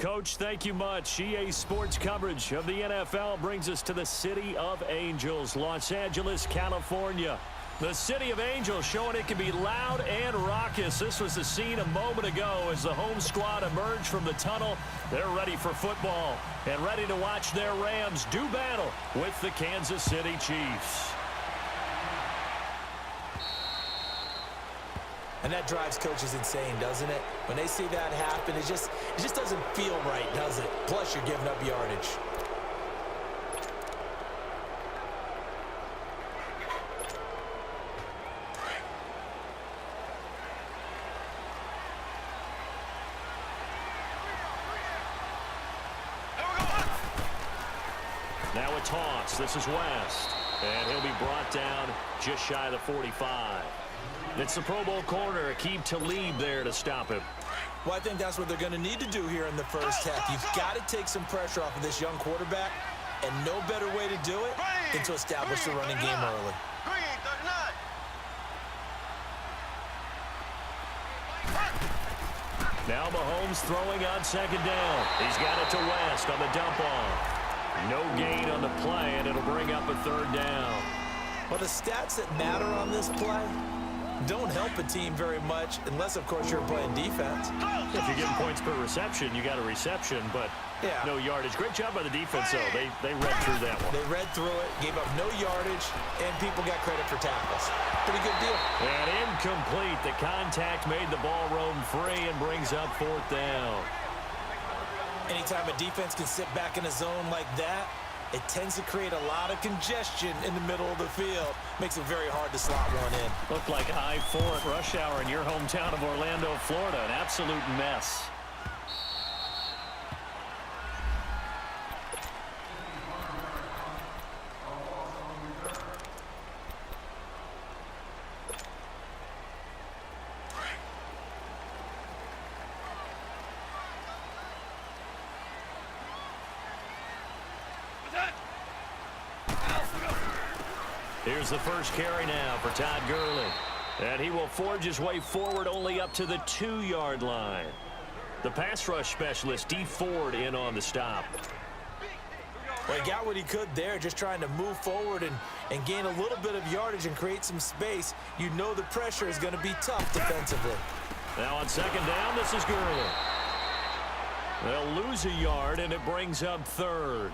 Coach, thank you much. EA Sports coverage of the NFL brings us to the City of Angels, Los Angeles, California. The City of Angels showing it can be loud and raucous. This was the scene a moment ago as the home squad emerged from the tunnel. They're ready for football and ready to watch their Rams do battle with the Kansas City Chiefs. And that drives coaches insane, doesn't it? When they see that happen, it just doesn't feel right, does it? Plus, you're giving up yardage. Now a toss. This is West. And he'll be brought down just shy of the 45. It's the Pro Bowl corner, Aqib Talib there to stop him. Well, I think that's what they're going to need to do here in the first half. You've got to take some pressure off of this young quarterback, and no better way to do it than to establish the running game early. Now Mahomes throwing on second down. He's got it to West on the dump off. No gain on the play, and it'll bring up a third down. Well, the stats that matter on this play don't help a team very much unless, of course, you're playing defense. If you're getting points per reception, you got a reception, but no yardage. Great job by the defense, though. They read through that one. They read through it, gave up no yardage, and people got credit for tackles. Pretty good deal. And incomplete. The contact made the ball roam free and brings up fourth down. Anytime a defense can sit back in a zone like that, it tends to create a lot of congestion in the middle of the field. Makes it very hard to slot one in. Looked like I-4 at rush hour in your hometown of Orlando, Florida. An absolute mess. Here's the first carry now for Todd Gurley. And he will forge his way forward only up to the 2-yard line. The pass rush specialist, D. Ford, in on the stop. Well, he got what he could there, just trying to move forward and gain a little bit of yardage and create some space. You know the pressure is going to be tough defensively. Now on second down, this is Gurley. They'll lose a yard, and it brings up third.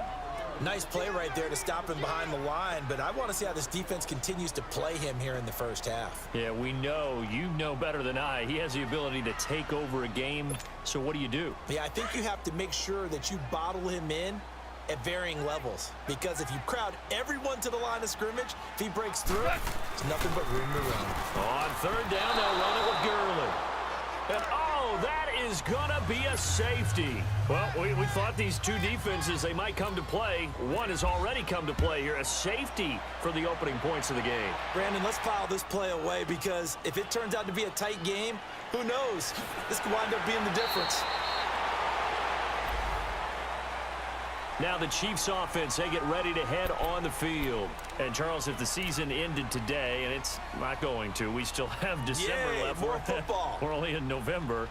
Nice play right there to stop him behind the line, but I want to see how this defense continues to play him here in the first half. Yeah, we know. You know better than I. He has the ability to take over a game, so what do? Yeah, I think you have to make sure that you bottle him in at varying levels, because if you crowd everyone to the line of scrimmage, if he breaks through, there's nothing but room to run. On third down, they'll run it with Gurley. And, that is going to be a safety. Well, we thought these two defenses, they might come to play. One has already come to play here. A safety for the opening points of the game. Brandon, let's file this play away, because if it turns out to be a tight game, who knows? This could wind up being the difference. Now the Chiefs offense, they get ready to head on the field. And, Charles, if the season ended today, and it's not going to, we still have December left. More football. We're only in November.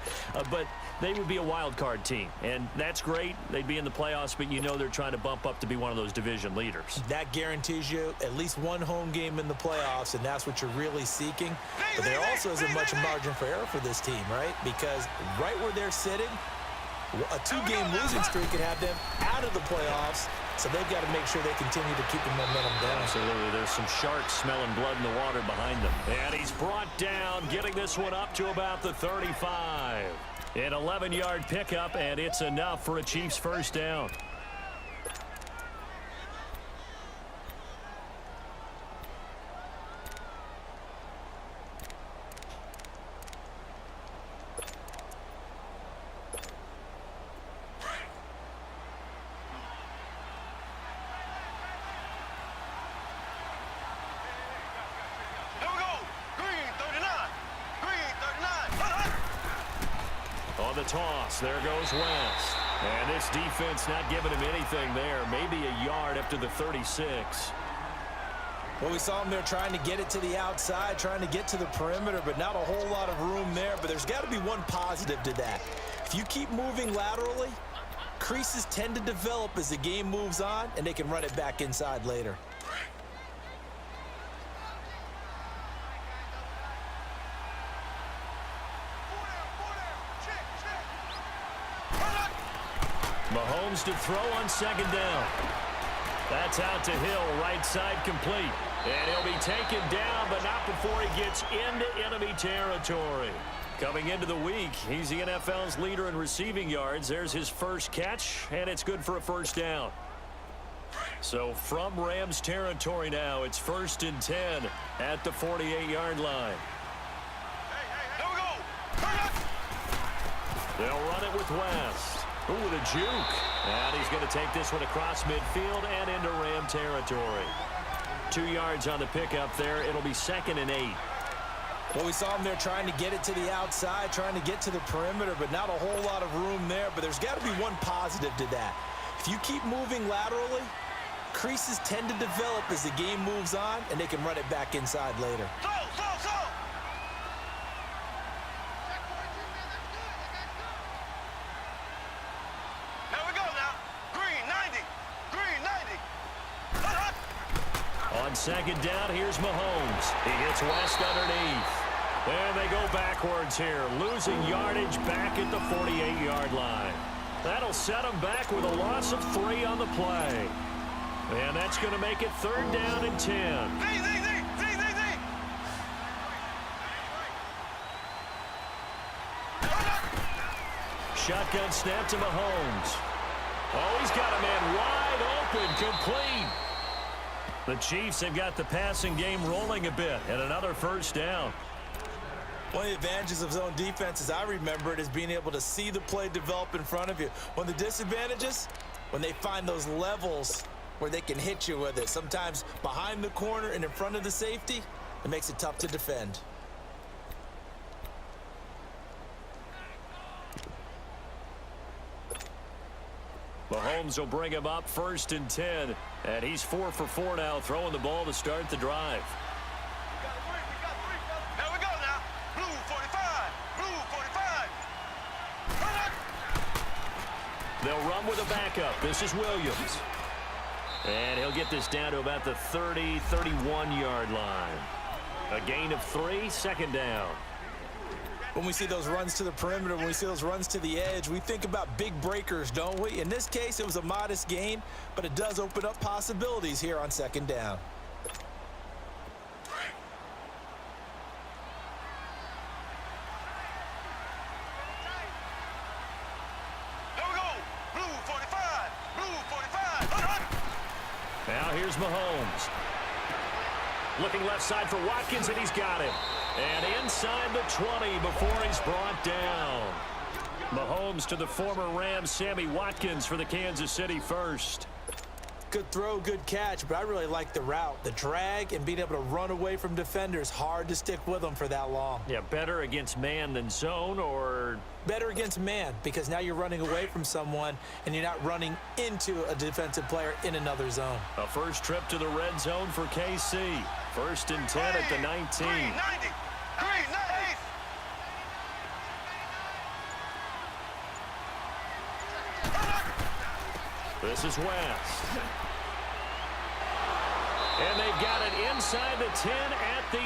But they would be a wild card team. And that's great. They'd be in the playoffs, but you know they're trying to bump up to be one of those division leaders. That guarantees you at least one home game in the playoffs, and that's what you're really seeking. But there also isn't much margin for error for this team, right? Because right where they're sitting, a 2-game losing streak could have them out of the playoffs, so they've got to make sure they continue to keep the momentum down. Absolutely. There's some sharks smelling blood in the water behind them. And he's brought down, getting this one up to about the 35. An 11-yard pickup, and it's enough for a Chiefs first down. The toss. There goes West. And this defense not giving him anything there. Maybe a yard up to the 36. Well, we saw him there trying to get it to the outside, trying to get to the perimeter, but not a whole lot of room there. But there's got to be one positive to that. If you keep moving laterally, Creases tend to develop as the game moves on, and they can run it back inside later. Mahomes to throw on second down. That's out to Hill, right side complete. And he'll be taken down, but not before he gets into enemy territory. Coming into the week, he's the NFL's leader in receiving yards. There's his first catch, and it's good for a first down. So from Rams territory now, it's 1st and 10 at the 48-yard line. Here we go. They'll run it with West. Ooh, with a juke. And he's going to take this one across midfield and into Ram territory. 2 yards on the pickup there. It'll be 2nd and 8. Well, we saw him there trying to get it to the outside, trying to get to the perimeter, but not a whole lot of room there. But there's got to be one positive to that. If you keep moving laterally, creases tend to develop as the game moves on, and they can run it back inside later. Slow. Here we go now. Green 90. On second down, here's Mahomes. He hits West underneath. And they go backwards here, losing yardage back at the 48-yard line. That'll set them back with a loss of 3 on the play. And that's going to make it 3rd down and 10. Shotgun snap to Mahomes. Oh, he's got a man wide open, complete. The Chiefs have got the passing game rolling a bit, and another first down. One of the advantages of zone defense, as I remember it, is being able to see the play develop in front of you. One of the disadvantages, when they find those levels where they can hit you with it, sometimes behind the corner and in front of the safety, it makes it tough to defend. Mahomes will bring him up 1st and 10, and he's 4 for 4 now, throwing the ball to start the drive. Here we go now. Blue 45. They'll run with a backup. This is Williams. And he'll get this down to about the 30, 31-yard line. A gain of 3, 2nd down. When we see those runs to the perimeter, when we see those runs to the edge, we think about big breakers, don't we? In this case, it was a modest gain, but it does open up possibilities here on 2nd down. Here we go. Blue 45. Now here's Mahomes. Looking left side for Watkins, and he's got him. And inside the 20 before he's brought down. Mahomes to the former Rams, Sammy Watkins, for the Kansas City first. Good throw, good catch, but I really like the route. The drag and being able to run away from defenders, hard to stick with them for that long. Yeah, better against man than zone, or? Better against man, because now you're running away from someone and you're not running into a defensive player in another zone. A first trip to the red zone for KC. 1st and 10 at the 19. Green 90. This is West. And they've got it inside the 10 at the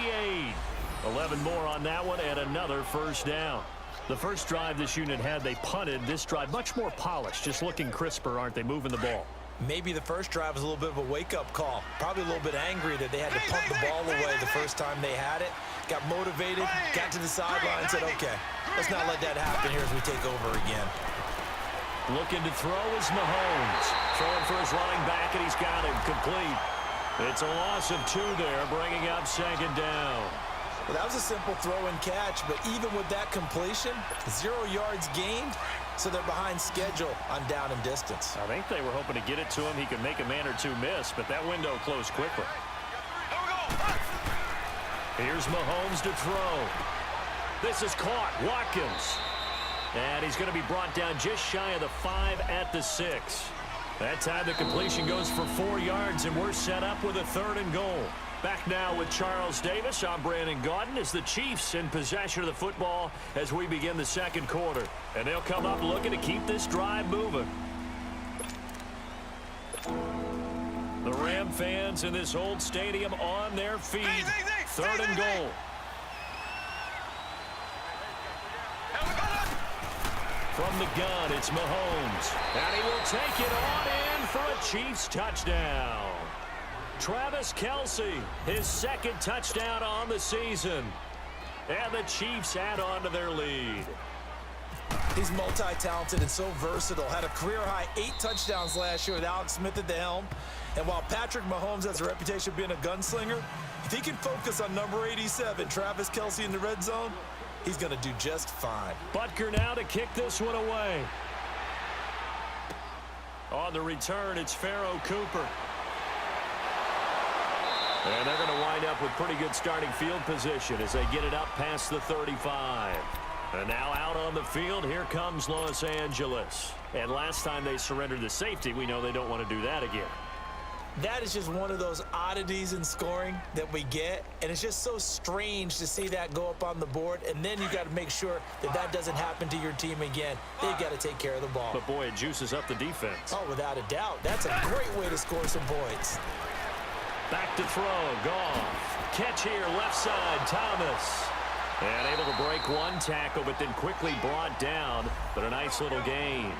8. 11 more on that one and another first down. The first drive this unit had, they punted. This drive, much more polished, just looking crisper, aren't they, moving the ball? Maybe the first drive was a little bit of a wake-up call. Probably a little bit angry that they had to punt the ball away the first time they had it. Got motivated, got to the sideline and said, okay, let's not let that happen here as we take over again. Looking to throw is Mahomes. Throwing for his running back, and he's got him complete. It's a loss of 2 there, bringing up 2nd down. Well, that was a simple throw and catch, but even with that completion, 0 yards gained, so they're behind schedule on down and distance. I think they were hoping to get it to him. He could make a man or 2 miss, but that window closed quickly. Here's Mahomes to throw. This is caught. Watkins. And he's going to be brought down just shy of the 5 at the 6. That time the completion goes for 4 yards, and we're set up with a 3rd and goal. Back now with Charles Davis. I'm Brandon Gaudin as the Chiefs in possession of the football as we begin the 2nd quarter. And they'll come up looking to keep this drive moving. The Ram fans in this old stadium on their feet. Third and goal. From the gun, it's Mahomes. And he will take it on in for a Chiefs touchdown. Travis Kelce, his second touchdown on the season. And the Chiefs add on to their lead. He's multi-talented and so versatile. Had a career-high 8 touchdowns last year with Alex Smith at the helm. And while Patrick Mahomes has a reputation of being a gunslinger, if he can focus on number 87, Travis Kelce in the red zone, he's going to do just fine. Butker now to kick this one away. On the return, it's Pharaoh Cooper. And they're going to wind up with pretty good starting field position as they get it up past the 35. And now out on the field, here comes Los Angeles. And last time they surrendered the safety, we know they don't want to do that again. That is just one of those oddities in scoring that we get, and it's just so strange to see that go up on the board, and then you got to make sure that that doesn't happen to your team again. They've got to take care of the ball. But boy, it juices up the defense. Oh, without a doubt. That's a great way to score some points. Back to throw, Goff. Catch here, left side, Thomas. And able to break one tackle, but then quickly brought down. But a nice little gain.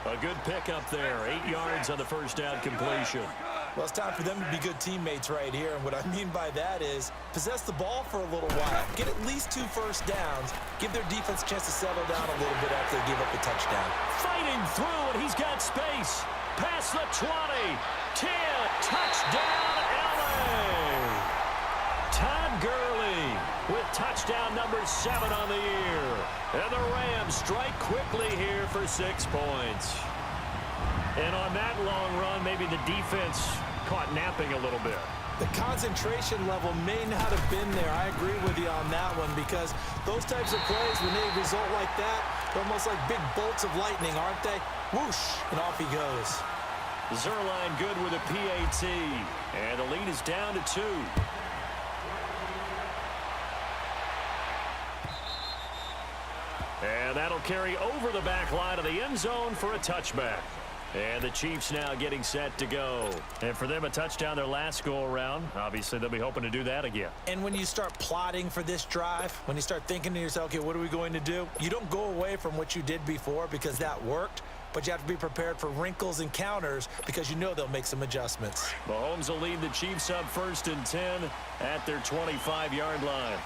A good pickup there. 8 yards on the first down completion. Well, it's time for them to be good teammates right here. And what I mean by that is possess the ball for a little while. Get at least 2 first downs. Give their defense a chance to settle down a little bit after they give up a touchdown. Fighting through, and he's got space. Past the 20. 10. Touchdown, LA. Todd Gurley with touchdown number 7 on the year. And the Rams strike quickly here for 6 points. And on that long run, maybe the defense caught napping a little bit. The concentration level may not have been there. I agree with you on that one because those types of plays, when they result like that, they're almost like big bolts of lightning, aren't they? Whoosh, and off he goes. Zerline good with a PAT. And the lead is down to 2. And that'll carry over the back line of the end zone for a touchback. And the Chiefs now getting set to go. And for them, a touchdown their last go-around. Obviously, they'll be hoping to do that again. And when you start plotting for this drive, when you start thinking to yourself, okay, what are we going to do? You don't go away from what you did before because that worked, but you have to be prepared for wrinkles and counters because you know they'll make some adjustments. Mahomes will lead the Chiefs up 1st and 10 at their 25-yard line.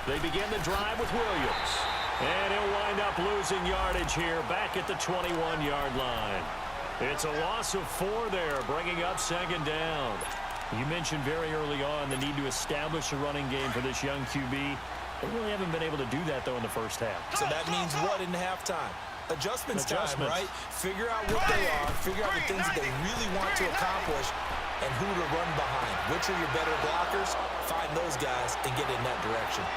They begin the drive with Williams. And he'll wind up losing yardage here back at the 21-yard line. It's a loss of 4 there, bringing up 2nd down. You mentioned very early on the need to establish a running game for this young QB. They really haven't been able to do that, though, in the first half. So that means what in halftime? Adjustments time, right? Figure out what they are, figure out the things that they really want to accomplish, and who to run behind. Which are your better blockers? Find those guys and get in that direction.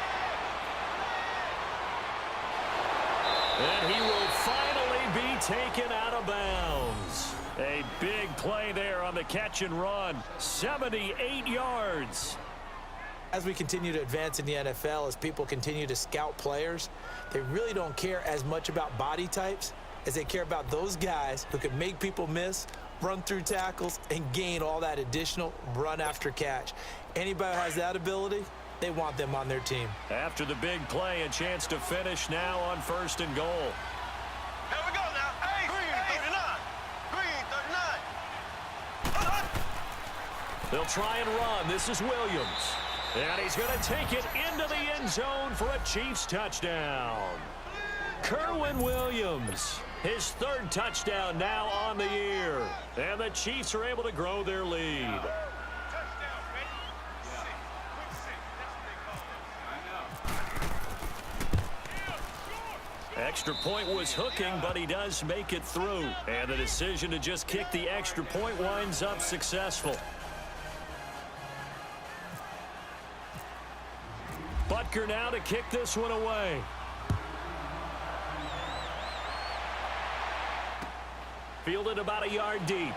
And he will finally be taken out of bounds. A big play there on the catch and run. 78 yards. As we continue to advance in the NFL, as people continue to scout players, they really don't care as much about body types as they care about those guys who can make people miss, run through tackles, and gain all that additional run after catch. Anybody who has that ability, they want them on their team. After the big play, a chance to finish now on 1st and goal. Here we go now. Hey, Green 39. Green 39. They'll try and run. This is Williams. And he's going to take it into the end zone for a Chiefs touchdown. Kerwin Williams, his 3rd touchdown now on the year. And the Chiefs are able to grow their lead. Extra point was hooking, but he does make it through. And the decision to just kick the extra point winds up successful. Butker now to kick this one away. Fielded about a yard deep.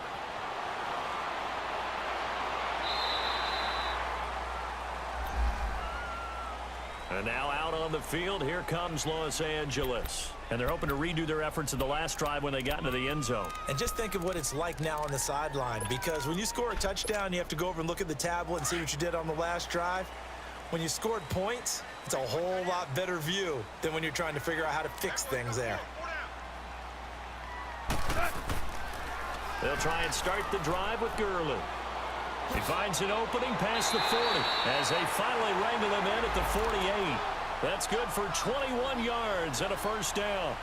And now out on the field, here comes Los Angeles. And they're hoping to redo their efforts in the last drive when they got into the end zone. And just think of what it's like now on the sideline, because when you score a touchdown, you have to go over and look at the tablet and see what you did on the last drive. When you scored points, it's a whole lot better view than when you're trying to figure out how to fix things there. They'll try and start the drive with Gurley. He finds an opening past the 40 as they finally wrangle him in at the 48. That's good for 21 yards and a first down.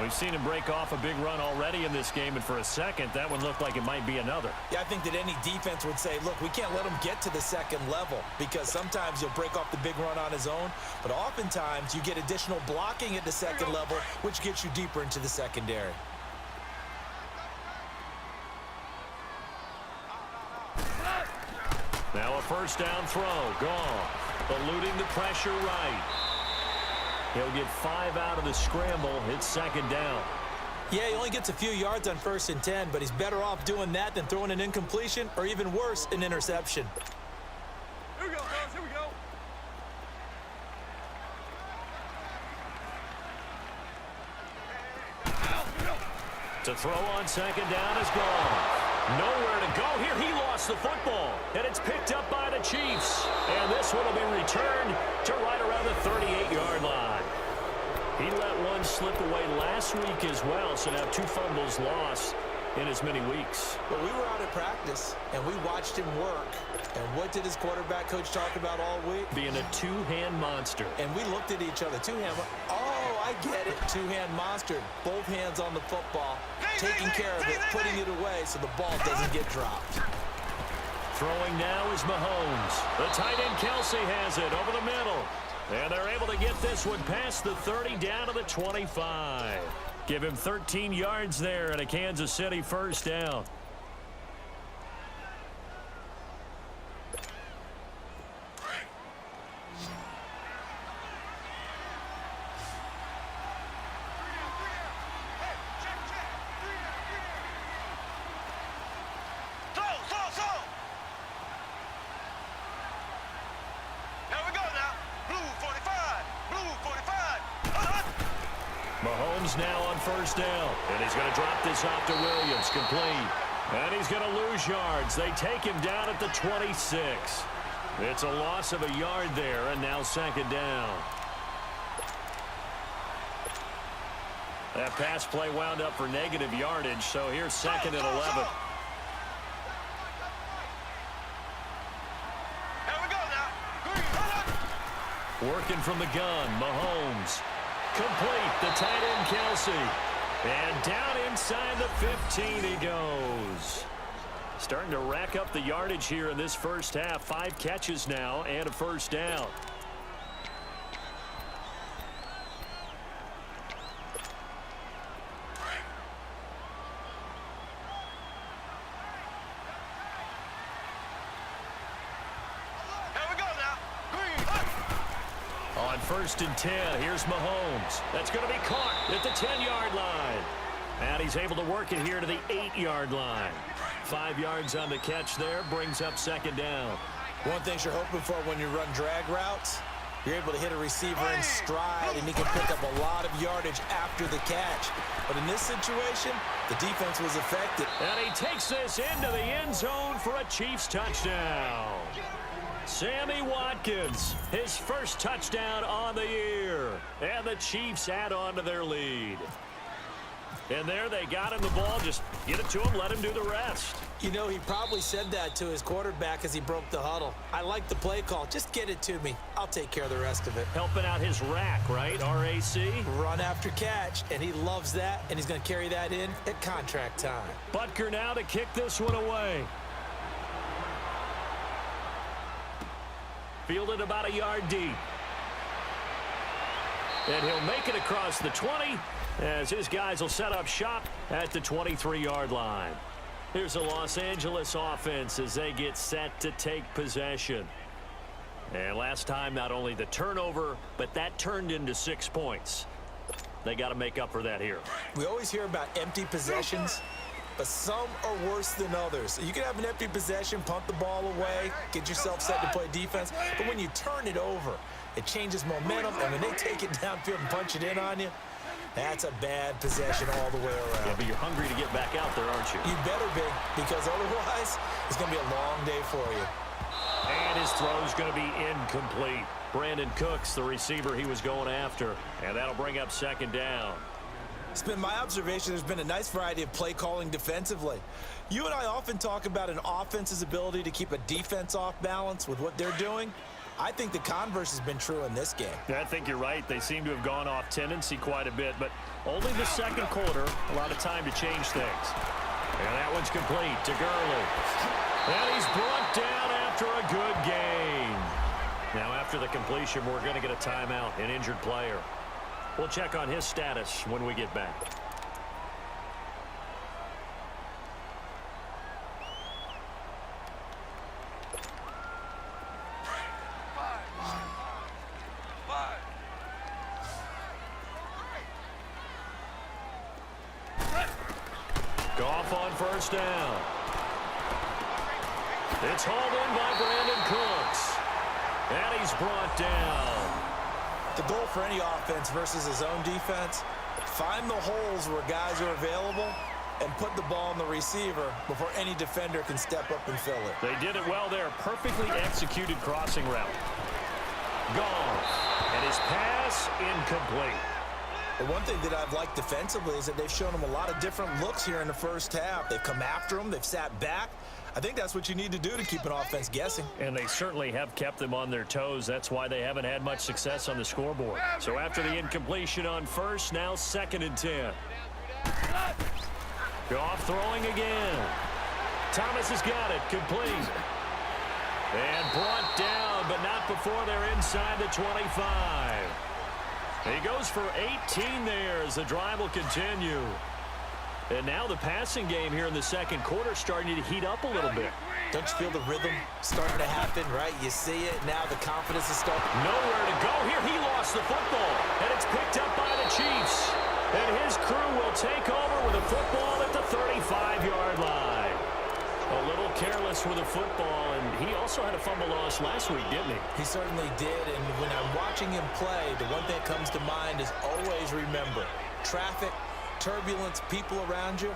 We've seen him break off a big run already in this game, and for a second, that one looked like it might be another. Yeah, I think that any defense would say, look, we can't let him get to the second level, because sometimes he'll break off the big run on his own, but oftentimes you get additional blocking at the second level, which gets you deeper into the secondary. Now a first down throw, gone. Eluding the pressure right. He'll get 5 out of the scramble. It's second down. Yeah, he only gets a few yards on 1st and 10, but he's better off doing that than throwing an incompletion, or even worse, an interception. Here we go, fellas. Here we go. To throw on second down is gone. Nowhere to go here. He lost the football, and it's picked up by the Chiefs. And this one will be returned to right around the 38-yard line. He let one slip away last week as well, so now 2 fumbles lost in as many weeks. Well, we were out at practice, and we watched him work. And what did his quarterback coach talk about all week? Being a 2-hand monster. And we looked at each other. 2-hand. Oh, I get it. 2-hand monster. Both hands on the football, taking care of it, putting it away so the ball doesn't get dropped. Throwing now is Mahomes. The tight end Kelsey has it over the middle. And they're able to get this one past the 30 down to the 25. Give him 13 yards there and a Kansas City first down. Mahomes now on first down, and he's going to drop this off to Williams, complete. And he's going to lose yards. They take him down at the 26. It's a loss of a yard there, and now second down. That pass play wound up for negative yardage, so here's second and 11. Working from the gun, Mahomes. Complete, the tight end Kelsey. And down inside the 15 he goes. Starting to rack up the yardage here in this first half. 5 catches now and a first down. On 1st and 10, here's Mahomes. That's going to be caught at the 10-yard line. And he's able to work it here to the 8-yard line. 5 yards on the catch there, brings up second down. One thing you're hoping for when you run drag routes, you're able to hit a receiver in stride, and he can pick up a lot of yardage after the catch. But in this situation, the defense was effective. And he takes this into the end zone for a Chiefs touchdown. Sammy Watkins, his first touchdown on the year. And the Chiefs add on to their lead. And there they got him the ball. Just get it to him, let him do the rest. You know, he probably said that to his quarterback as he broke the huddle. I like the play call. Just get it to me. I'll take care of the rest of it. Helping out his rack, right? R-A-C? Run after catch, and he loves that, and he's going to carry that in at contract time. Butker now to kick this one away. Fielded about a yard deep. And he'll make it across the 20 as his guys will set up shop at the 23-yard line. Here's the Los Angeles offense as they get set to take possession. And last time, not only the turnover, but that turned into 6 points. They got to make up for that here. We always hear about empty possessions, but some are worse than others. You can have an empty possession, punt the ball away, get yourself set to play defense, but when you turn it over, It changes momentum, and when they take it downfield and punch it in on you, that's a bad possession all the way around. Yeah, but you're hungry to get back out there, aren't you? You better be, because otherwise it's going to be a long day for you. And his throw's going to be incomplete. Brandon Cooks, the receiver he was going after, and that'll bring up second down. It's been my observation there's been a nice variety of play calling defensively. You and I often talk about an offense's ability to keep a defense off balance with what they're doing. I think the converse has been true in this game. Yeah, I think you're right. They seem to have gone off tendency quite a bit, but only the second quarter, a lot of time to change things. And that one's complete to Gurley. And he's brought down after a good game. Now, after the completion, we're going to get a timeout, an injured player. We'll check on his status when we get back. Goff on first down. It's hauled in by Brandon Cooks. And he's brought down. The goal for any offense versus his own defense, find the holes where guys are available and put the ball in the receiver before any defender can step up and fill it. They did it well there. Perfectly executed crossing route. Goff. And his pass incomplete. The one thing that I've liked defensively is that they've shown him a lot of different looks here in the first half. They've come after him. They've sat back. I think that's what you need to do to keep an offense guessing. And they certainly have kept them on their toes. That's why they haven't had much success on the scoreboard. So after the incompletion on first, now 2nd and 10. Goff throwing again. Thomas has got it. Complete. And brought down, but not before they're inside the 25. He goes for 18 there as the drive will continue. And now the passing game here in the second quarter starting to heat up a little bit. Don't you feel the rhythm starting to happen, right? You see it, now the confidence is starting. Nowhere to go here. He lost the football, and it's picked up by the Chiefs. And his crew will take over with a football at the 35-yard line. A little careless with the football, and he also had a fumble loss last week, didn't he? He certainly did, and when I'm watching him play, the one thing that comes to mind is always remember, traffic, turbulence, people around you,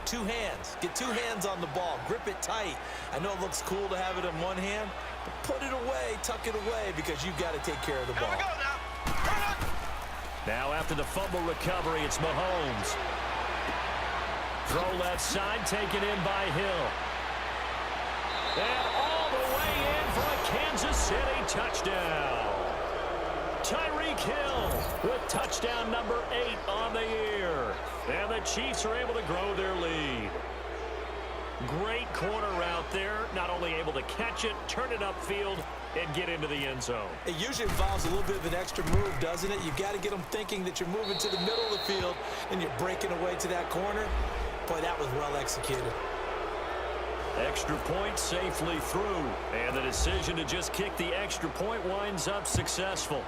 2 hands. Get 2 hands on the ball. Grip it tight. I know it looks cool to have it in one hand, but put it away, tuck it away, because you've got to take care of the ball. Now after the fumble recovery, it's Mahomes. Throw left side, taken in by Hill. And all the way in for a Kansas City touchdown. Tyreek Hill with touchdown number 8 on the year. And the Chiefs are able to grow their lead. Great corner route there. Not only able to catch it, turn it upfield, and get into the end zone. It usually involves a little bit of an extra move, doesn't it? You've got to get them thinking that you're moving to the middle of the field and you're breaking away to that corner. Boy, that was well executed. Extra point safely through. And the decision to just kick the extra point winds up successful.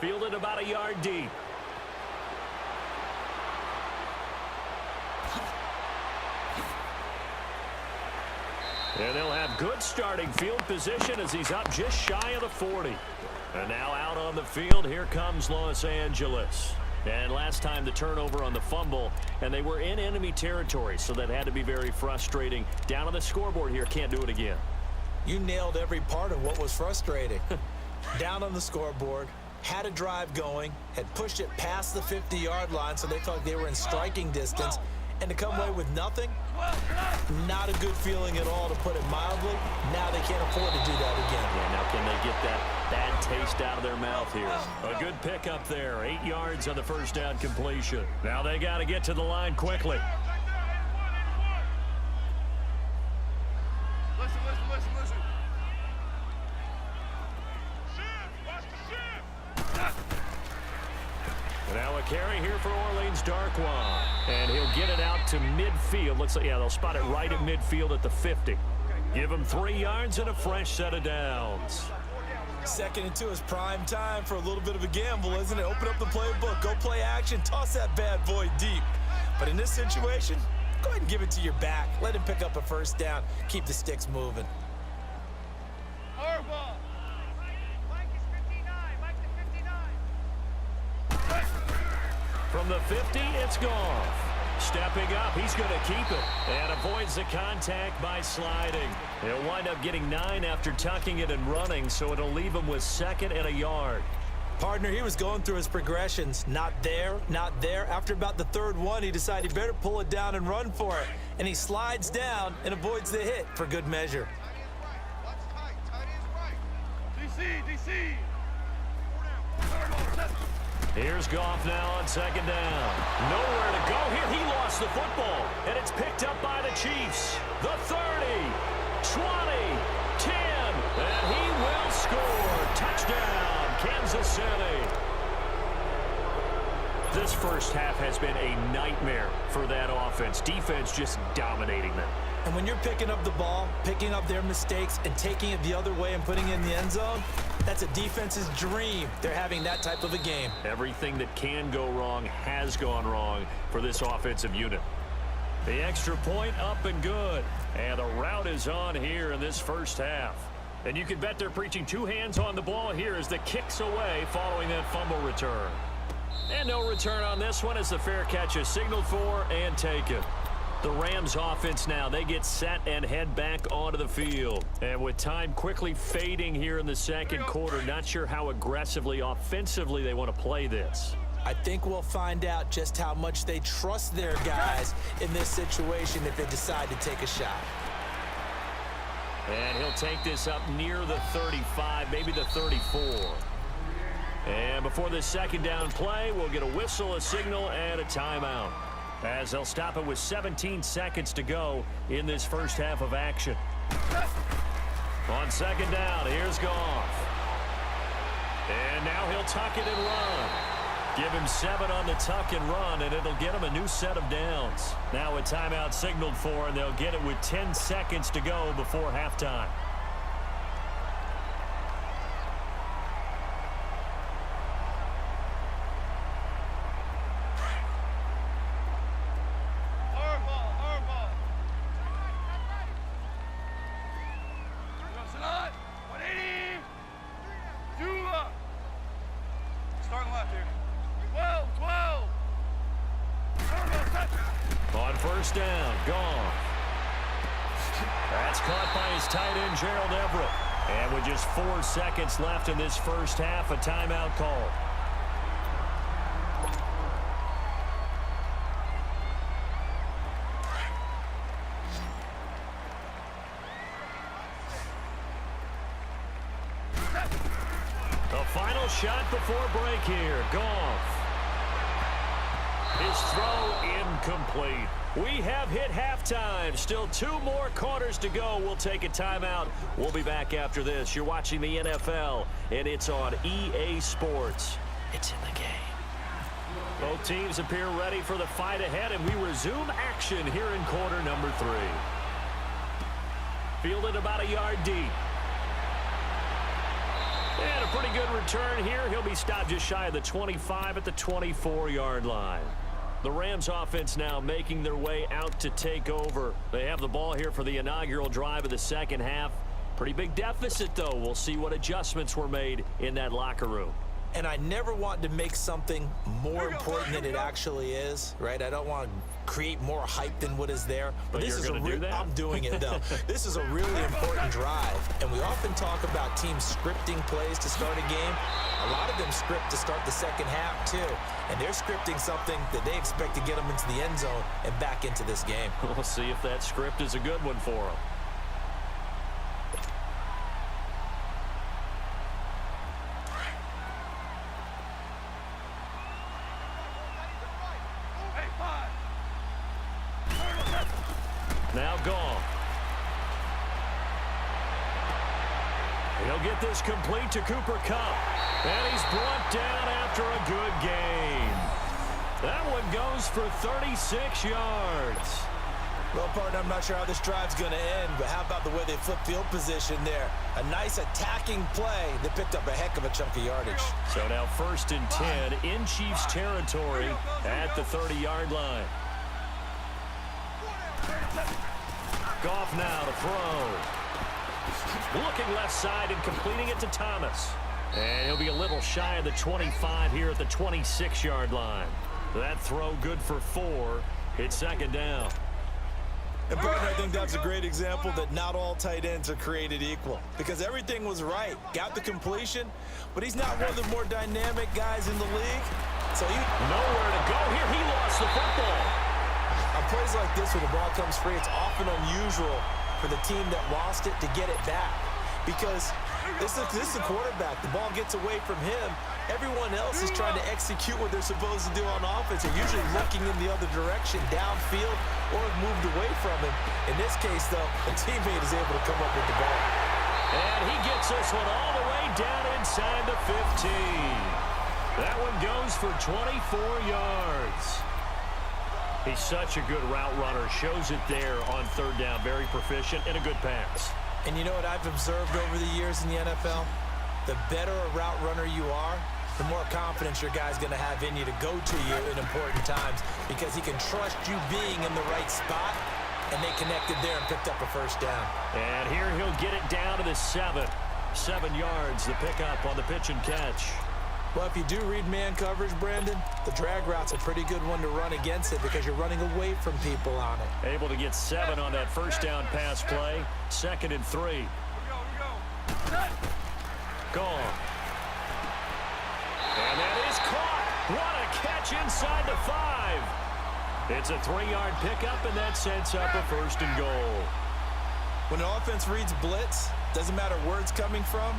Fielded about a yard deep. And they'll have good starting field position as he's up just shy of the 40. And now out on the field, here comes Los Angeles. And last time the turnover on the fumble, and they were in enemy territory, so that had to be very frustrating. Down on the scoreboard here, can't do it again. You nailed every part of what was frustrating. Down on the scoreboard, had a drive going, had pushed it past the 50-yard line, so they felt like they were in striking distance, and to come away with nothing, not a good feeling at all, to put it mildly. Now they can't afford to do that again. Yeah, now can they get that bad taste out of their mouth here? A good pickup there, 8 yards on the first down completion. Now they got to get to the line quickly. Listen. Now a carry here for Orleans Darkwa. And he'll get it out to midfield. Looks like, yeah, they'll spot it right at midfield at the 50. Give him 3 yards and a fresh set of downs. 2nd and 2 is prime time for a little bit of a gamble, isn't it? Open up the playbook, go play action, toss that bad boy deep. But in this situation, go ahead and give it to your back. Let him pick up a first down. Keep the sticks moving. Hardball. Mike is 59. Mike to 59. From the 50, it's Goff. Stepping up, he's going to keep it and avoids the contact by sliding. He'll wind up getting 9 after tucking it and running, so it'll leave him with 2nd and a yard. Partner, he was going through his progressions. Not there, not there. After about the 3rd one, he decided he better pull it down and run for it. And he slides down and avoids the hit for good measure. DC. Here's Goff now on 2nd down. Nowhere to go here. He lost the football, and it's picked up by the Chiefs. The 30, 20, 10, and he will score. Touchdown, Kansas City. This first half has been a nightmare for that offense. Defense just dominating them. And when you're picking up the ball, picking up their mistakes, and taking it the other way and putting it in the end zone, that's a defense's dream. They're having that type of a game. Everything that can go wrong has gone wrong for this offensive unit. The extra point up and good. And the route is on here in this first half. And you can bet they're preaching 2 hands on the ball here as the kick's away following that fumble return. And no return on this one as the fair catch is signaled for and taken. The Rams offense now, they get set and head back onto the field. And with time quickly fading here in the 2nd quarter, not sure how aggressively, offensively they want to play this. I think we'll find out just how much they trust their guys in this situation if they decide to take a shot. And he'll take this up near the 35, maybe the 34. And before this 2nd down play, we'll get a whistle, a signal, and a timeout, as they'll stop it with 17 seconds to go in this first half of action. On 2nd down, here's Goff. And now he'll tuck it and run. Give him 7 on the tuck and run, and it'll get him a new set of downs. Now a timeout signaled for, and they'll get it with 10 seconds to go before halftime. On 1st down, Goff. That's caught by his tight end, Gerald Everett. And with just 4 seconds left in this first half, a timeout call. The final shot before break here, Goff. His throw incomplete. We have hit halftime. Still 2 more quarters to go. We'll take a timeout. We'll be back after this. You're watching the NFL, and it's on EA Sports. It's in the game. Both teams appear ready for the fight ahead, and we resume action here in quarter number 3. Fielded about a yard deep. And a pretty good return here. He'll be stopped just shy of the 25 at the 24-yard line. The Rams offense now making their way out to take over. They have the ball here for the inaugural drive of the 2nd half. Pretty big deficit, though. We'll see what adjustments were made in that locker room. And I never want to make something more important than it actually is, right? I don't want to create more hype than what is there. But this you're is going to do that? I'm doing it, though. This is a really important drive. And we often talk about teams scripting plays to start a game. A lot of them script to start the 2nd half, too. And they're scripting something that they expect to get them into the end zone and back into this game. We'll see if that script is a good one for them. Now Goff. He'll get this complete to Cooper Kupp. And he's brought down after a good game. That one goes for 36 yards. Well, partner, I'm not sure how this drive's going to end, but how about the way they flip field position there? A nice attacking play that picked up a heck of a chunk of yardage. So now 1st and 10 in Chiefs territory at the 30-yard line. Goff now to throw. Looking left side and completing it to Thomas. And he'll be a little shy of the 25 here at the 26-yard line. That throw good for 4. It's second down. And, partner, I think that's a great example that not all tight ends are created equal, because everything was right. Got the completion, but he's not one of the more dynamic guys in the league. So nowhere to go here. He lost the football. On plays like this, when the ball comes free, it's often unusual for the team that lost it to get it back, because this is the quarterback. The ball gets away from him. Everyone else is trying to execute what they're supposed to do on offense. They're usually looking in the other direction, downfield, or have moved away from him. In this case, though, a teammate is able to come up with the ball. And he gets this one all the way down inside the 15. That one goes for 24 yards. He's such a good route runner. Shows it there on third down. Very proficient and a good pass. And you know what I've observed over the years in the NFL? The better a route runner you are, the more confidence your guy's going to have in you to go to you in important times, because he can trust you being in the right spot, and they connected there and picked up a first down. And here he'll get it down to the 7. 7 yards, the pickup on the pitch and catch. Well, if you do read man coverage, Brandon, the drag route's a pretty good one to run against it because you're running away from people on it. Able to get 7 on that first down pass play. 2nd and 3. Gone. And that is caught. What a catch inside the 5. It's a 3-yard pickup, and that sets up a 1st and goal. When an offense reads blitz, doesn't matter where it's coming from,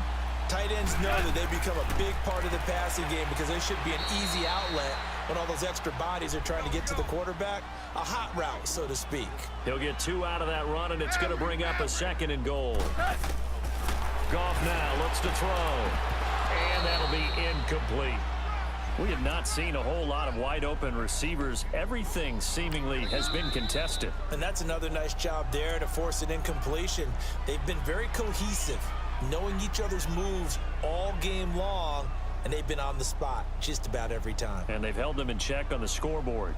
tight ends know that they become a big part of the passing game because they should be an easy outlet when all those extra bodies are trying to get to the quarterback. A hot route, so to speak. He'll get 2 out of that run, and it's going to bring up a 2nd and goal. Goff now looks to throw, and that'll be incomplete. We have not seen a whole lot of wide-open receivers. Everything seemingly has been contested. And that's another nice job there to force an incompletion. They've been very cohesive, knowing each other's moves all game long, and they've been on the spot just about every time. And they've held them in check on the scoreboard.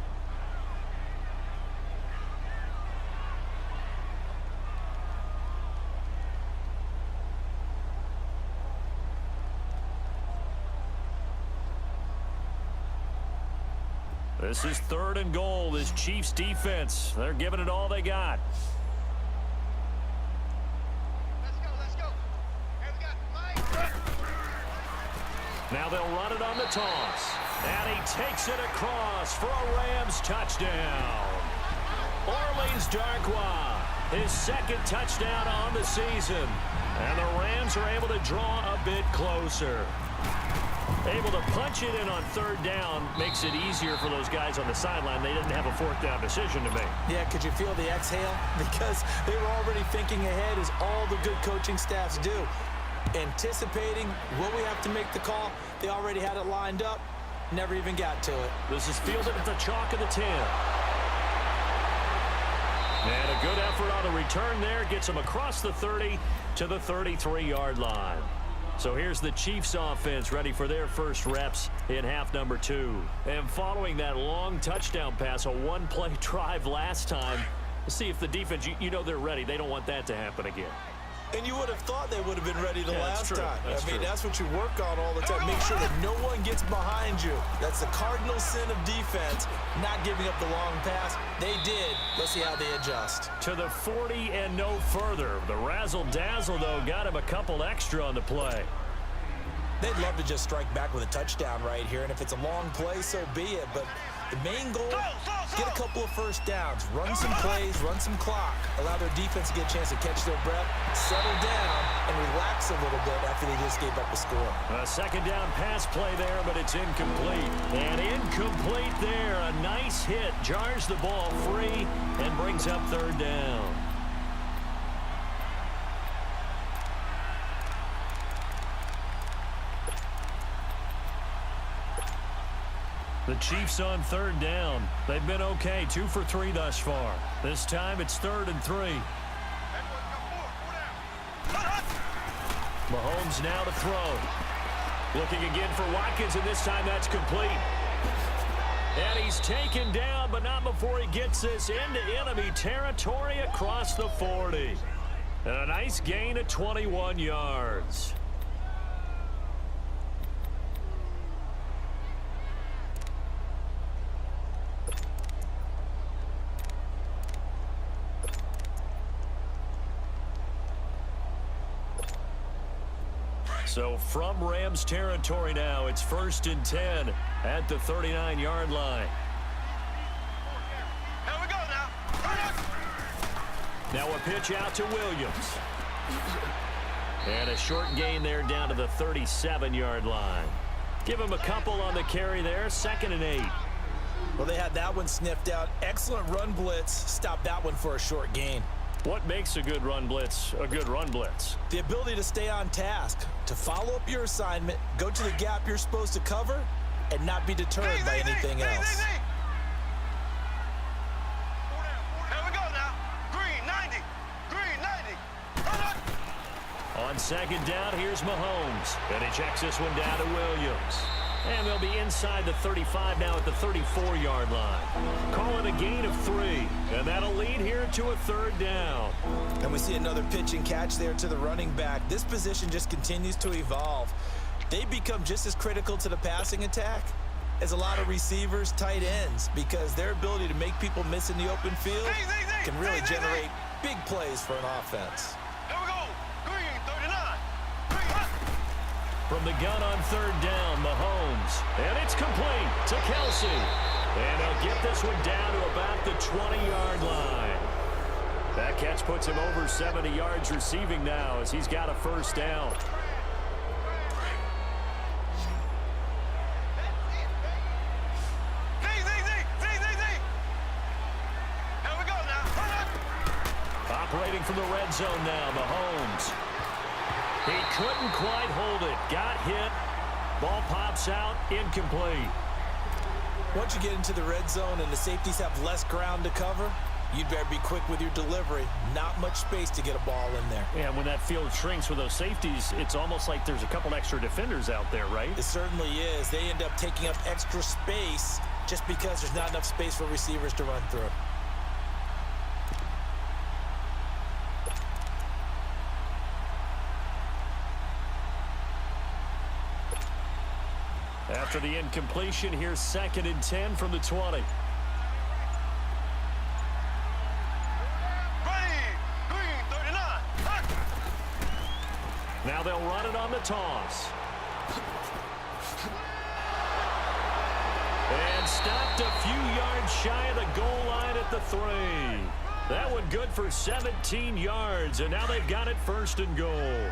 This is 3rd and goal. This Chiefs defense, they're giving it all they got. Let's go. Hey, we got Mike. Now they'll run it on the toss. And he takes it across for a Rams touchdown. Orleans Darkwa, his 2nd touchdown on the season. And the Rams are able to draw a bit closer. Able to punch it in on 3rd down makes it easier for those guys on the sideline. They didn't have a 4th down decision to make. Yeah, could you feel the exhale? Because they were already thinking ahead, as all the good coaching staffs do. Anticipating what we have to make the call. They already had it lined up. Never even got to it. This is fielded at the chalk of the 10. And a good effort on the return there. Gets him across the 30 to the 33-yard line. So here's the Chiefs offense ready for their first reps in half number 2. And following that long touchdown pass, a 1-play drive last time, let's see if the defense, you know they're ready. They don't want that to happen again. And you would have thought they would have been ready the last time. That's true. That's what you work on all the time. Make sure that no one gets behind you. That's the cardinal sin of defense, not giving up the long pass. They did. Let's see how they adjust. To the 40 and no further. The razzle-dazzle, though, got him a couple extra on the play. They'd love to just strike back with a touchdown right here, and if it's a long play, so be it. But the main goal, get a couple of first downs, run some plays, run some clock, allow their defense to get a chance to catch their breath, settle down, and relax a little bit after they just gave up a score. A 2nd down pass play there, but it's incomplete. And incomplete there. A nice hit. Jars the ball free and brings up 3rd down. The Chiefs on 3rd down. They've been okay, 2 for 3 thus far. This time it's 3rd and 3. Mahomes now to throw. Looking again for Watkins, and this time that's complete. And he's taken down, but not before he gets this into enemy territory across the 40. And a nice gain of 21 yards. So from Rams territory now, it's 1st and 10 at the 39-yard line. Here we go now. Now a pitch out to Williams. And a short gain there down to the 37-yard line. Give him a couple on the carry there, 2nd and 8. Well, they had that one sniffed out. Excellent run blitz. Stop that one for a short gain. What makes a good run blitz a good run blitz? The ability to stay on task, to follow up your assignment, go to the gap you're supposed to cover, and not be deterred by anything else. Here we go now. Green 90. Green 90. On 2nd down, here's Mahomes. And he checks this one down to Williams. And they'll be inside the 35 now at the 34-yard line. Call it a gain of 3. And that'll lead here to a 3rd down. And we see another pitch and catch there to the running back. This position just continues to evolve. They become just as critical to the passing attack as a lot of receivers, tight ends, because their ability to make people miss in the open field can really generate big plays for an offense. Here we go. Green 39. Green hot. From the gun on 3rd down, Mahomes. And it's complete to Kelsey. And he'll get this one down to about the 20-yard line. That catch puts him over 70 yards receiving now as he's got a 1st down. Here we go now. Operating from the red zone now, Mahomes. He couldn't quite hold it. Got hit. Ball pops out. Incomplete. Once you get into the red zone and the safeties have less ground to cover, you'd better be quick with your delivery. Not much space to get a ball in there. Yeah, when that field shrinks with those safeties, it's almost like there's a couple extra defenders out there, right? It certainly is. They end up taking up extra space just because there's not enough space for receivers to run through. After the incompletion, here's 2nd and 10 from the 20. Ready. Green 39. Hot. Now they'll run it on the toss. And stopped a few yards shy of the goal line at the 3. That one good for 17 yards, and now they've got it 1st and goal.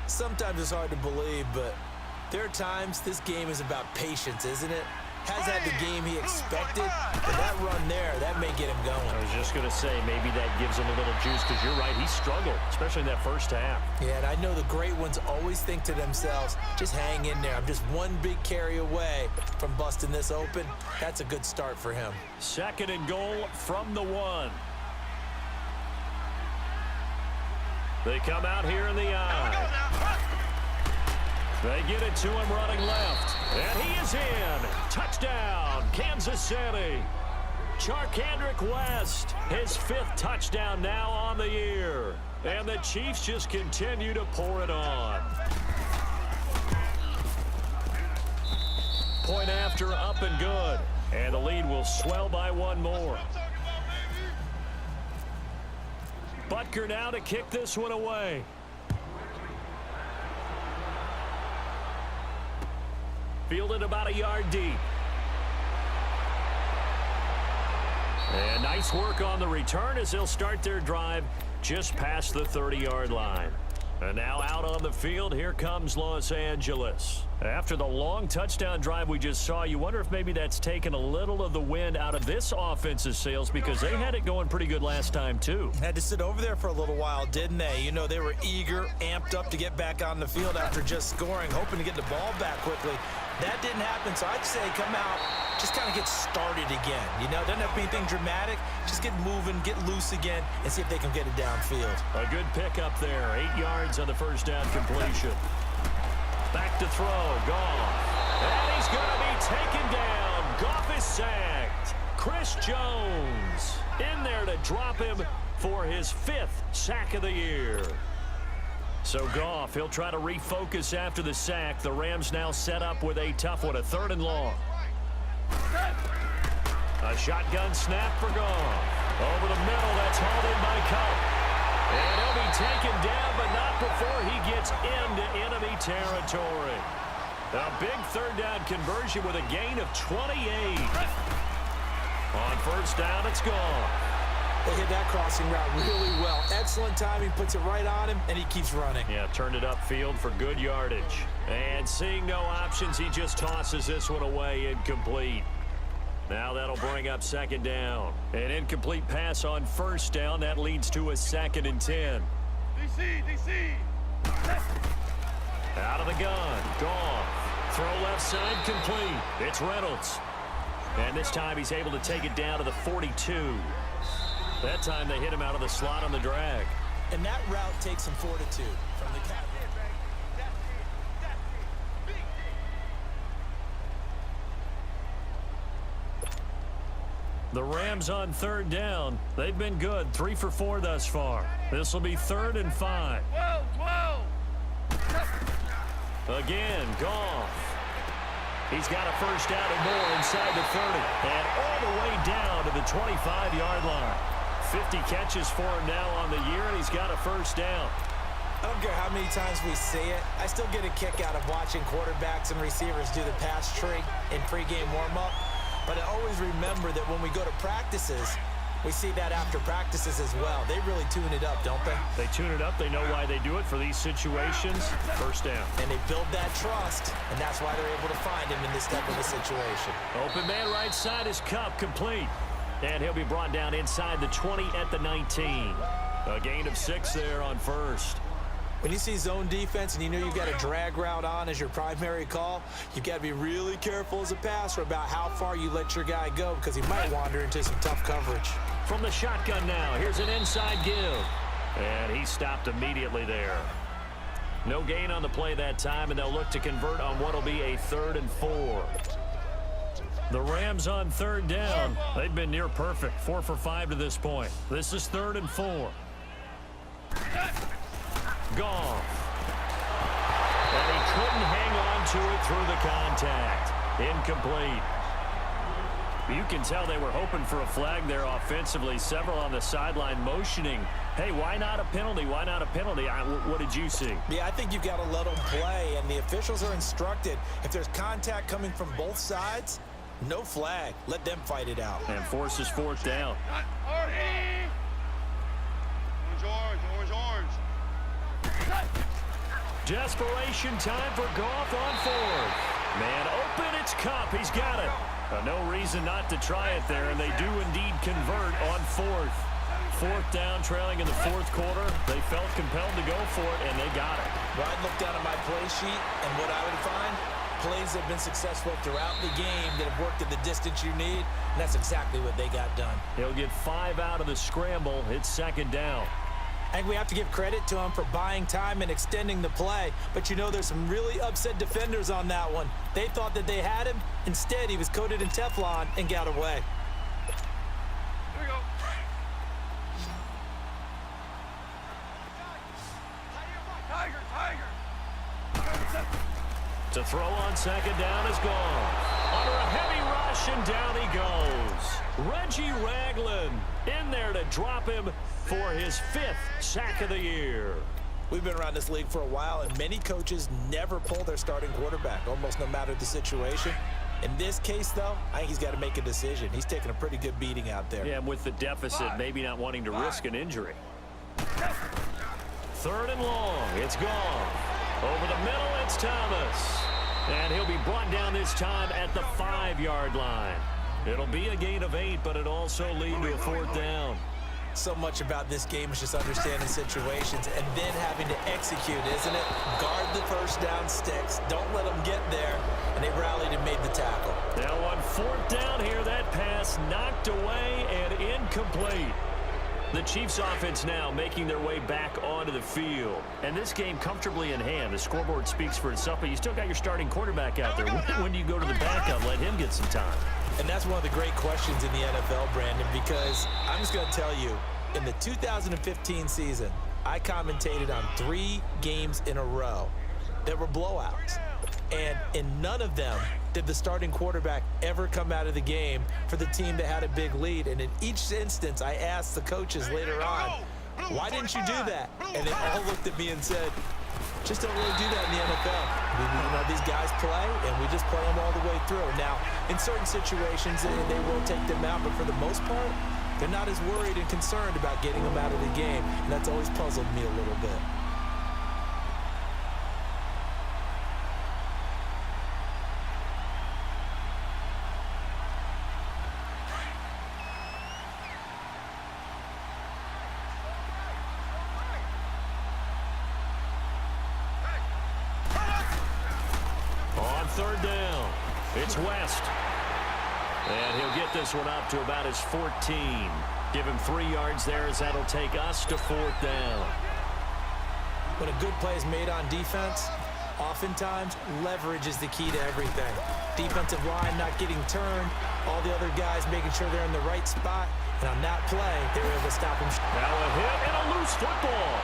Sometimes it's hard to believe, but there are times this game is about patience, isn't it? Has had the game he expected, but that run there, that may get him going. I was just going to say, maybe that gives him a little juice, because you're right, he struggled, especially in that 1st half. Yeah, and I know the great ones always think to themselves, just hang in there. I'm just one big carry away from busting this open. That's a good start for him. 2nd and goal from the 1. They come out here in the eye. They get it to him running left. And he is in. Touchdown, Kansas City. Charkandrick West, his 5th touchdown now on the year. And the Chiefs just continue to pour it on. Point after, up and good. And the lead will swell by 1 more. Butker now to kick this one away. Fielded about a yard deep. And nice work on the return as they'll start their drive just past the 30-yard line. And now out on the field, here comes Los Angeles. After the long touchdown drive we just saw, you wonder if maybe that's taken a little of the wind out of this offense's sails, because they had it going pretty good last time too. Had to sit over there for a little while, didn't they? You know, they were eager, amped up to get back on the field after just scoring, hoping to get the ball back quickly. That didn't happen, so I'd say come out, just kind of get started again. You know, doesn't have to be anything dramatic. Just get moving, get loose again, and see if they can get it downfield. A good pickup there. 8 yards on the 1st down completion. Back to throw. Goff. And he's going to be taken down. Goff is sacked. Chris Jones in there to drop him for his 5th sack of the year. So Goff, he'll try to refocus after the sack. The Rams now set up with a tough one, a 3rd and long. A shotgun snap for Goff. Over the middle, that's hauled in by Cup. And he'll be taken down, but not before he gets into enemy territory. A big 3rd down conversion with a gain of 28. On 1st down, it's Goff. They hit that crossing route really well. Excellent timing, puts it right on him, and he keeps running. Yeah, turned it upfield for good yardage. And seeing no options, he just tosses this one away, incomplete. Now that'll bring up 2nd down. An incomplete pass on 1st down. That leads to a 2nd and 10. DC. Out of the gun. Goff. Throw left side complete. It's Reynolds. And this time he's able to take it down to the 42. That time they hit him out of the slot on the drag. And that route takes some fortitude from the cat. The Rams on 3rd down. They've been good, 3 for 4 thus far. This will be 3rd and 5. Again, Goff. He's got a 1st down and more inside the 30. And all the way down to the 25-yard line. 50 catches for him now on the year, and he's got a 1st down. I don't care how many times we see it. I still get a kick out of watching quarterbacks and receivers do the pass tree in pregame warm-up. But I always remember that when we go to practices, we see that after practices as well. They really tune it up, don't they? They tune it up. They know why they do it for these situations. 1st down. And they build that trust, and that's why they're able to find him in this type of a situation. Open man right side is Cup, complete. And he'll be brought down inside the 20 at the 19. A gain of 6 there on 1st. When you see zone defense and you know you've got a drag route on as your primary call, you've got to be really careful as a passer about how far you let your guy go because he might wander into some tough coverage. From the shotgun now, here's an inside give. And he stopped immediately there. No gain on the play that time, and they'll look to convert on what will be a 3rd and 4. The Rams on 3rd down. They've been near perfect, 4 for 5 to this point. This is 3rd and 4. Goff. And he couldn't hang on to it through the contact. Incomplete. You can tell they were hoping for a flag there offensively. Several on the sideline motioning, hey, why not a penalty? Why not a penalty? What did you see? Yeah, I think you've got to let them play, and the officials are instructed. If there's contact coming from both sides, no flag. Let them fight it out. And forces 4th down. Orange. Desperation time for Goff on 4th. Man open, it's Cup. He's got it. No reason not to try it there, and they do indeed convert on 4th. 4th down, trailing in the 4th quarter. They felt compelled to go for it, and they got it. Well, I'd look down at my play sheet, and what I would find, plays that have been successful throughout the game that have worked at the distance you need, and that's exactly what they got done. He'll get 5 out of the scramble. It's 2nd down. I think we have to give credit to him for buying time and extending the play. But you know there's some really upset defenders on that one. They thought that they had him. Instead, he was coated in Teflon and got away. Here we go. Tiger. To throw on 2nd down is gone. Under a heavy rush, and down he goes. Reggie Ragland in there to drop him for his 5th sack of the year. We've been around this league for a while, and many coaches never pull their starting quarterback, almost no matter the situation. In this case, though, I think he's got to make a decision. He's taking a pretty good beating out there. Yeah, with the deficit, maybe not wanting to risk an injury. 3rd and long, it's gone. Over the middle, it's Thomas. And he'll be brought down this time at the 5-yard line. It'll be a gain of 8, but it also lead to a 4th down. So much about this game is just understanding situations and then having to execute, isn't it? Guard the 1st down sticks. Don't let them get there. And they rallied and made the tackle. Now on 4th down here, that pass knocked away and incomplete. The Chiefs offense now making their way back onto the field. And this game comfortably in hand. The scoreboard speaks for itself, but you still got your starting quarterback out there. When do you go to the backup, let him get some time? And that's one of the great questions in the NFL, Brandon, because I'm just going to tell you, In the 2015 season, I commentated on 3 games in a row that were blowouts. And in none of them did the starting quarterback ever come out of the game for the team that had a big lead. And in each instance, I asked the coaches later on, why didn't you do that? And they all looked at me and said, just don't really do that in the NFL. These guys play, and we just play them all the way through. Now, in certain situations, they will take them out, but for the most part, they're not as worried and concerned about getting them out of the game, and that's always puzzled me a little bit. On third down, it's West. And he'll get this one up to about his 14. Give him 3 yards there as that'll take us to 4th down. When a good play is made on defense, oftentimes leverage is the key to everything. Defensive line not getting turned, all the other guys making sure they're in the right spot, and on that play, they were able to stop him. Now a hit and a loose football.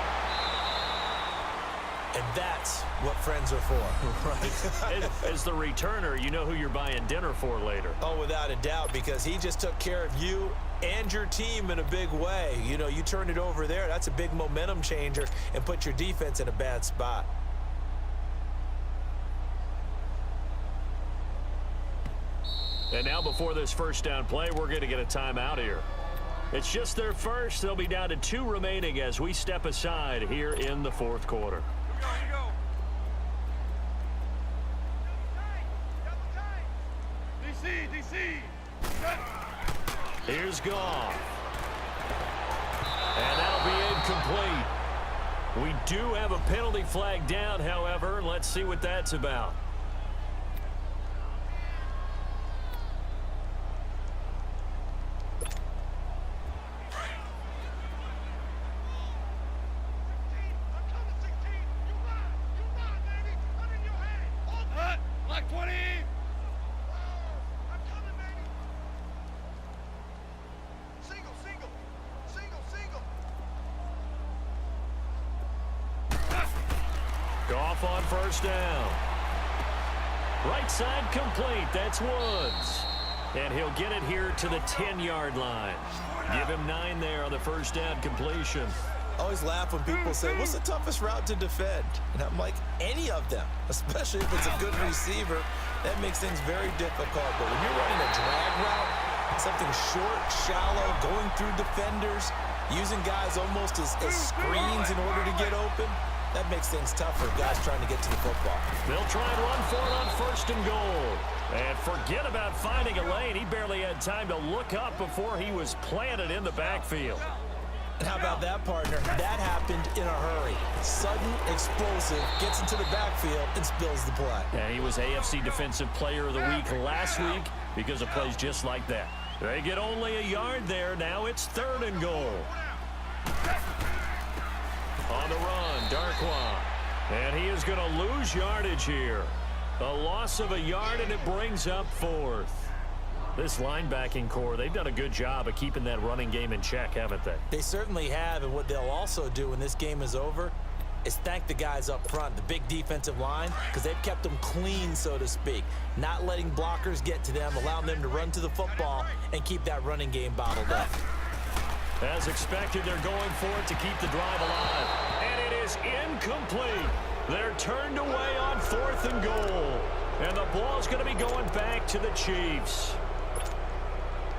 And that's what friends are for. Right. As the returner, you know who you're buying dinner for later. Oh, without a doubt, because he just took care of you and your team in a big way. You know, you turn it over there, that's a big momentum changer and put your defense in a bad spot. And now before this first down play, we're going to get a timeout here. It's just their first. They'll be down to 2 remaining as we step aside here in the 4th quarter. Here's Goff. And that'll be incomplete. We do have a penalty flag down, however. Let's see what that's about. Goff on first down. Right side complete. That's Woods. And he'll get it here to the 10-yard line. Give him 9 there on the first down completion. I always laugh when people say, what's the toughest route to defend? And I'm like, any of them, especially if it's a good receiver. That makes things very difficult. But when you're running a drag route, something short, shallow, going through defenders, using guys almost as screens in order to get open, that makes things tough for guys trying to get to the football. They'll try and run for it on first and goal. And forget about finding a lane. He barely had time to look up before he was planted in the backfield. And how about that, partner? That happened in a hurry. Sudden, explosive, gets into the backfield, and spills the play. And he was AFC Defensive Player of the Week last week because of plays just like that. They get only a yard there. Now it's 3rd and goal. On the run, Darkwa. And he is going to lose yardage here. A loss of a yard, and it brings up 4th. This linebacking core, they've done a good job of keeping that running game in check, haven't they? They certainly have, and what they'll also do when this game is over is thank the guys up front, the big defensive line, because they've kept them clean, so to speak. Not letting blockers get to them, allowing them to run to the football and keep that running game bottled up. As expected, they're going for it to keep the drive alive. And it is incomplete. They're turned away on 4th and goal. And the ball's going to be going back to the Chiefs.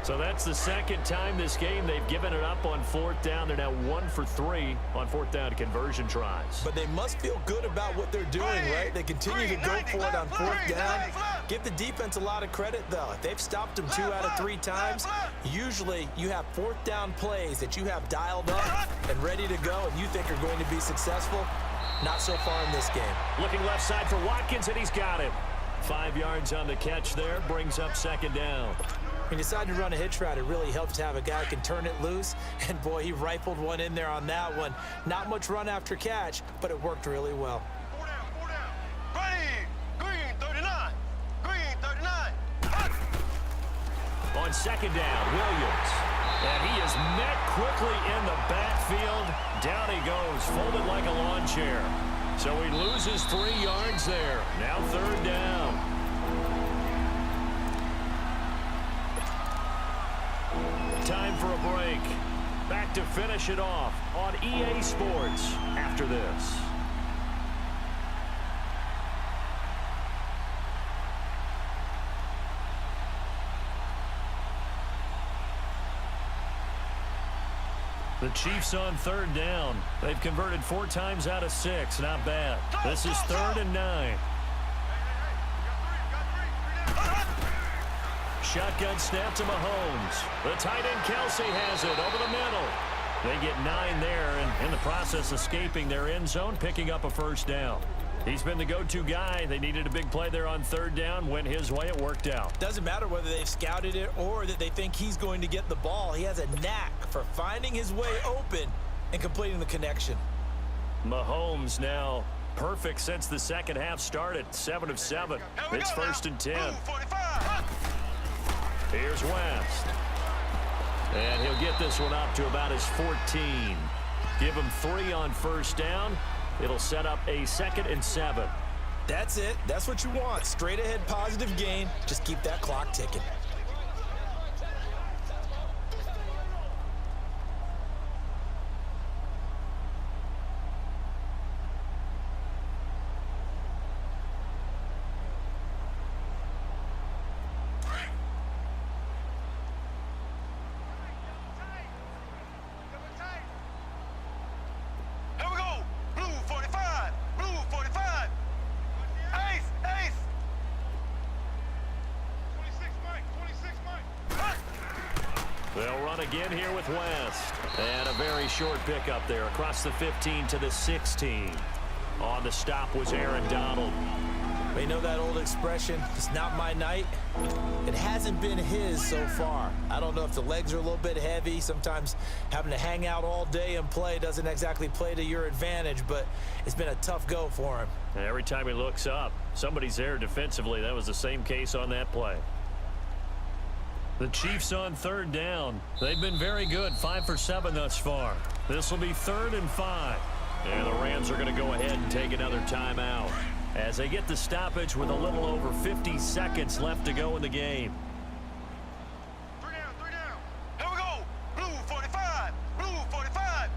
So that's the second time this game they've given it up on 4th down. They're now 1 for 3 on 4th down conversion tries. But they must feel good about what they're doing, right? They continue to go for it on 4th down. Give the defense a lot of credit, though. If they've stopped them 2 out of 3 times, usually you have 4th down plays that you have dialed up and ready to go and you think are going to be successful. Not so far in this game. Looking left side for Watkins, and he's got him. 5 yards on the catch there, brings up 2nd down. When you decide to run a hitch route, it really helps to have a guy who can turn it loose. And, boy, he rifled one in there on that one. Not much run after catch, but it worked really well. 4 down, 4 down. Ready. Green 39. Green 39. On 2nd down, Williams. And he is met quickly in the backfield. Down he goes, folded like a lawn chair. So he loses 3 yards there. Now 3rd down. Time for a break. Back to finish it off on EA Sports after this. The Chiefs on 3rd down. They've converted 4 times out of 6. Not bad. This is 3rd and 9. Shotgun snap to Mahomes. The tight end Kelsey has it over the middle. They get 9 there, and in the process escaping their end zone, picking up a 1st down. He's been the go-to guy. They needed a big play there on 3rd down. Went his way. It worked out. Doesn't matter whether they've scouted it or that they think he's going to get the ball. He has a knack for finding his way open and completing the connection. Mahomes now perfect since the second half started. 7 of 7. It's 1st and 10. Here's West. And he'll get this one up to about his 14. Give him 3 on 1st down. It'll set up a 2nd and 7. That's it. That's what you want. Straight ahead positive gain. Just keep that clock ticking. They'll run again here with West. And a very short pickup there across the 15 to the 16. On the stop was Aaron Donald. You know that old expression, it's not my night? It hasn't been his so far. I don't know if the legs are a little bit heavy. Sometimes having to hang out all day and play doesn't exactly play to your advantage, but it's been a tough go for him. And every time he looks up, somebody's there defensively. That was the same case on that play. The Chiefs on 3rd down. They've been very good, 5 for 7 thus far. This will be 3rd and 5. And the Rams are going to go ahead and take another timeout as they get the stoppage with a little over 50 seconds left to go in the game. 3 down, 3 down. Here we go. Blue 45. Blue 45.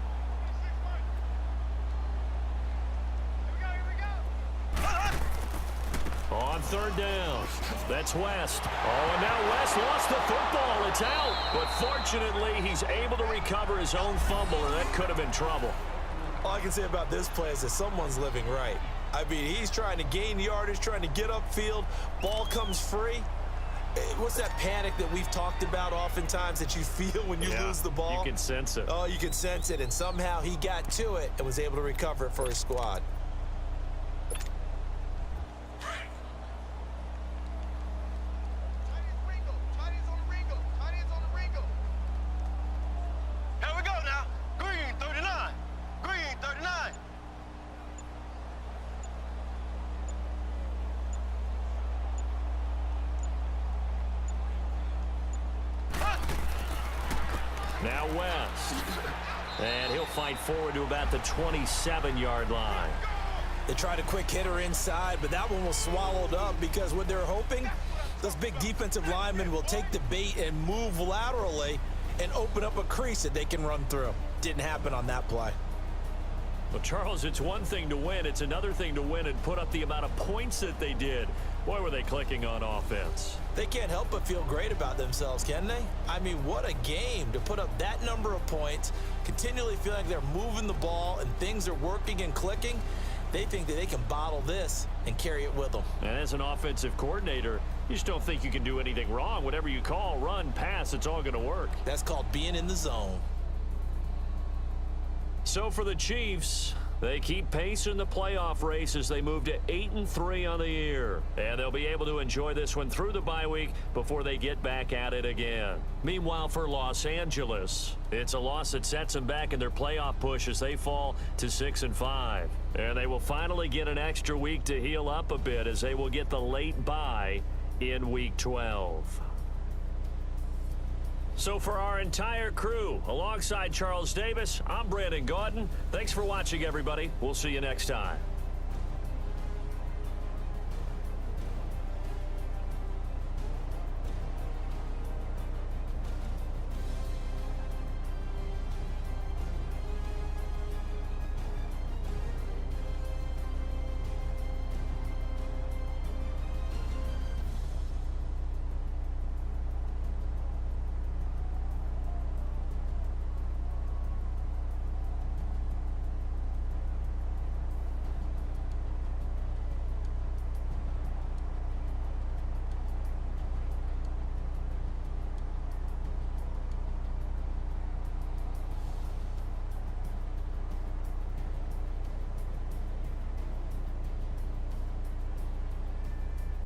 Here we go. On 3rd down, that's West. Oh, and now West lost the football. It's out. But fortunately, he's able to recover his own fumble, and that could have been trouble. All I can say about this play is that someone's living right. I mean, he's trying to gain yardage, trying to get upfield. Ball comes free. What's that panic that we've talked about oftentimes that you feel when you lose the ball? You can sense it. Oh, you can sense it, and somehow he got to it and was able to recover it for his squad. Here we go now. Green 39. Green 39. Now West. And he'll fight forward to about the 27-yard line. They tried a quick hitter inside, but that one was swallowed up because what they're hoping, those big defensive linemen will take the bait and move laterally and open up a crease that they can run through. Didn't happen on that play. Well, Charles, it's one thing to win. It's another thing to win and put up the amount of points that they did. Boy, were they clicking on offense. They can't help but feel great about themselves, can they? I mean, what a game to put up that number of points, continually feeling like they're moving the ball and things are working and clicking. They think that they can bottle this and carry it with them. And as an offensive coordinator, you just don't think you can do anything wrong. Whatever you call, run, pass, it's all going to work. That's called being in the zone. So for the Chiefs, they keep pace in the playoff race as they move to 8-3 on the year. And they'll be able to enjoy this one through the bye week before they get back at it again. Meanwhile, for Los Angeles, it's a loss that sets them back in their playoff push as they fall to 6-5. And they will finally get an extra week to heal up a bit as they will get the late bye in Week 12. So for our entire crew, alongside Charles Davis, I'm Brandon Gaudin. Thanks for watching, everybody. We'll see you next time.